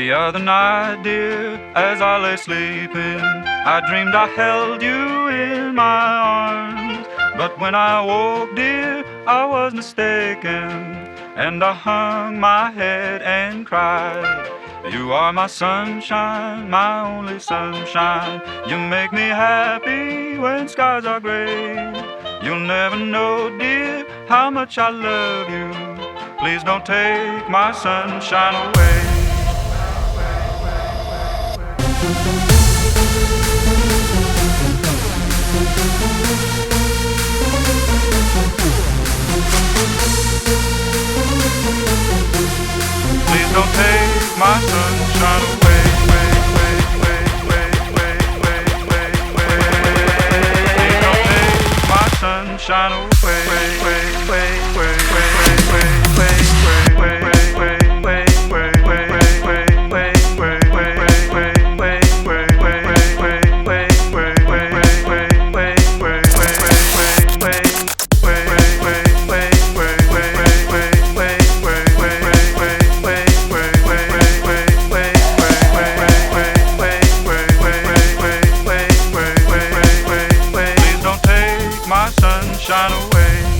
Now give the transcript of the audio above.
The other night, dear, as I lay sleeping, I dreamed I held you in my arms. But when I woke, dear, I was mistaken, and I hung my head and cried. You are my sunshine, my only sunshine. You make me happy when skies are gray. You'll never know, dear, how much I love you. Please don't take my sunshine away. Please don't take my sunshine away. Please don't take my sunshine away. My sunshine away.